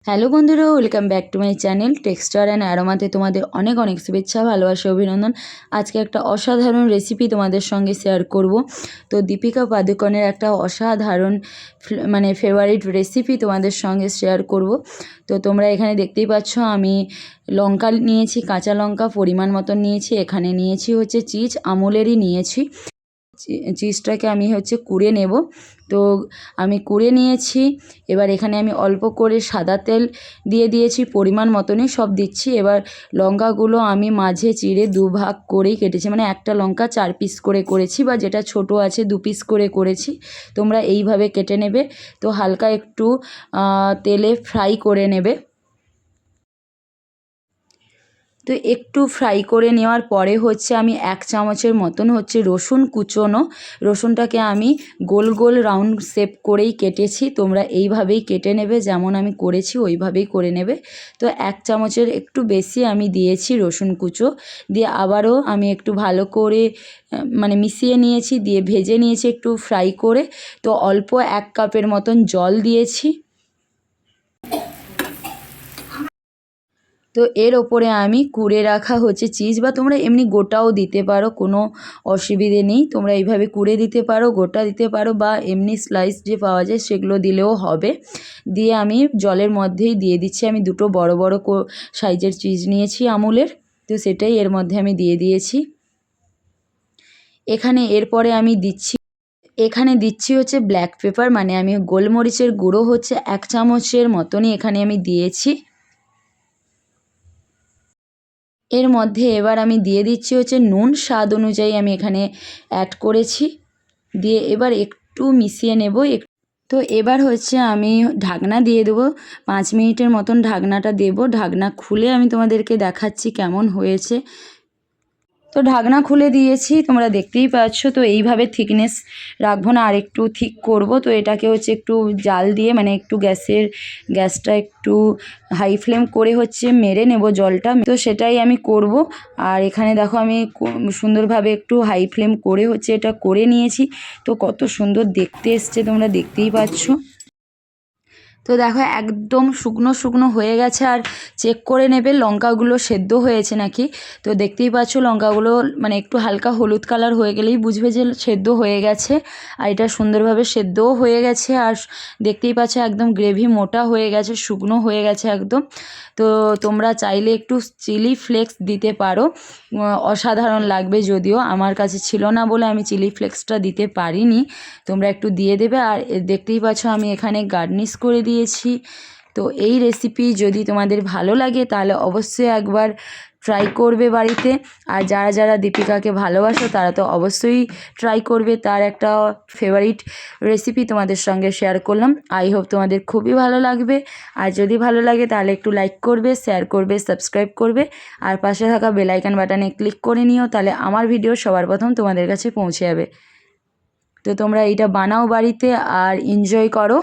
Hello বন্ধুরা, welcome back to my channel texture and অ্যারোমাতে তোমাদের অনেক অনেক শুভেচ্ছা, ভালোবাসা, অভিনন্দন। আজকে একটা অসাধারণ রেসিপি তোমাদের সঙ্গে শেয়ার করব। তো দীপিকা পাদুকোনের একটা অসাধারণ ফেভারিট রেসিপি তোমাদের সঙ্গে শেয়ার করব। তো তোমরা এখানে দেখতেই পাচ্ছ আমি লঙ্কা নিয়েছি, কাঁচা লঙ্কা পরিমাণ মতন নিয়েছি। এখানে নিয়েছি হচ্ছে চিজ, আমুলেরই নিয়েছি। চিজটাকে আমি কুড়ে নেব। তো আমি কুড়ে নিয়েছি। এবার এখানে আমি অল্প করে সাদা তেল দিয়ে দিয়েছি, পরিমাণ মতনই সব দিচ্ছি। এবার লঙ্কাগুলো আমি মাঝে চিড়ে দুভাগ করেই কেটেছি, মানে একটা লঙ্কা 4 পিস করে করেছি, বা যেটা ছোট আছে 2 পিস করে করেছি। তোমরা এইভাবে কেটে নেবে। তো হালকা একটু তেলে ফ্রাই করে নেবে। তো একটু ফ্রাই করে নেওয়ার পরে আমি 1 চামচের মতন রসুন কুচোনো, রসুনটাকে আমি গোল গোল রাউন্ড শেপ করেই কেটেছি। তোমরা এইভাবেই কেটে নেবে, যেমন আমি করেছি ওইভাবেই করে নেবে। তো 1 চামচের একটু বেশি আমি দিয়েছি রসুন কুচো, দিয়ে আবারও আমি একটু ভালো করে মিশিয়ে নিয়েছি, দিয়ে ভেজে নিয়েছি একটু ফ্রাই করে। তো অল্প 1 কাপের মতন জল দিয়েছি। তো এর ওপরে আমি কুড়ে রাখা চিজ, বা তোমরা এমনি গোটাও দিতে পারো, কোনো অসুবিধে নেই। তোমরা এইভাবে কুড়ে দিতে পারো, গোটা দিতে পারো, বা এমনি স্লাইস যে পাওয়া যায় সেগুলো দিলেও হবে। দিয়ে আমি জলের মধ্যেই দিয়ে দিচ্ছি। আমি দুটো বড় বড় সাইজের চিজ নিয়েছি আমুলের, তো সেটাই এর মধ্যে আমি দিয়ে দিয়েছি। এরপরে আমি দিচ্ছি ব্ল্যাক পেপার, মানে আমি গোলমরিচের গুঁড়ো 1 চামচের মতনই এখানে আমি দিয়েছি। এর মধ্যে এবার আমি দিয়ে দিচ্ছি নুন, স্বাদ অনুযায়ী আমি এখানে অ্যাড করেছি। দিয়ে এবার একটু মিশিয়ে নেব। তো এবার আমি ঢাকনা দিয়ে দেবো, 5 মিনিটের মতন ঢাকনাটা দেব। ঢাকনা খুলে আমি তোমাদেরকে দেখাচ্ছি কেমন হয়েছে। তো ঢাকনা খুলে দিয়েছি, তোমরা দেখতেই পাচ্ছ। তো এইভাবে থিকনেস রাখবো না, আর একটু থিক করব। তো এটাকে একটু জাল দিয়ে, মানে একটু গ্যাসটা একটু হাই ফ্লেম করে মেরে নেব জলটা। তো সেটাই আমি করব। আর এখানে দেখো আমি সুন্দরভাবে একটু হাই ফ্লেম করে এটা করে নিয়েছি। তো কত সুন্দর দেখতে এসছে, তোমরা দেখতেই পাচ্ছ। তো দেখো একদম শুকনো শুকনো হয়ে গেছে। আর চেক করে নেবে লঙ্কাগুলো সেদ্ধ হয়েছে নাকি। তো দেখতেই পাচ্ছ লঙ্কাগুলো একটু হালকা হলুদ কালার হয়ে গেলেই বুঝবে যে সেদ্ধ হয়ে গেছে। আর এটা সুন্দরভাবে সেদ্ধও হয়ে গেছে। আর দেখতেই পাচ্ছ একদম গ্রেভি মোটা হয়ে গেছে, শুকনো হয়ে গেছে একদম। তো তোমরা চাইলে একটু চিলি ফ্লেক্স দিতে পারো, অসাধারণ লাগবে। যদিও আমার কাছে ছিল না বলে আমি চিলি ফ্লেক্সটা দিতে পারিনি, তোমরা একটু দিয়ে দেবে। আর দেখতেই পাচ্ছ আমি এখানে গার্নিশ করে দিয়েছি। তো এই রেসিপি যদি তোমাদের ভালো লাগে তাহলে অবশ্যই একবার ট্রাই করবে বাড়িতে। আর যারা যারা দীপিকাকে ভালোবাসো তারা তো অবশ্যই ট্রাই করবে। তার একটা ফেভারিট রেসিপি তোমাদের সঙ্গে শেয়ার করলাম। আই হোপ তোমাদের খুবই ভালো লাগবে। আর যদি ভালো লাগে তাহলে একটু লাইক করবে, শেয়ার করবে, সাবস্ক্রাইব করবে। আর পাশে থাকা বেল আইকন বাটনে ক্লিক করে নিও, তাহলে আমার ভিডিও সবার প্রথম তোমাদের কাছে পৌঁছে যাবে। তো তোমরা এইটা বানাও বাড়িতে আর এনজয় করো।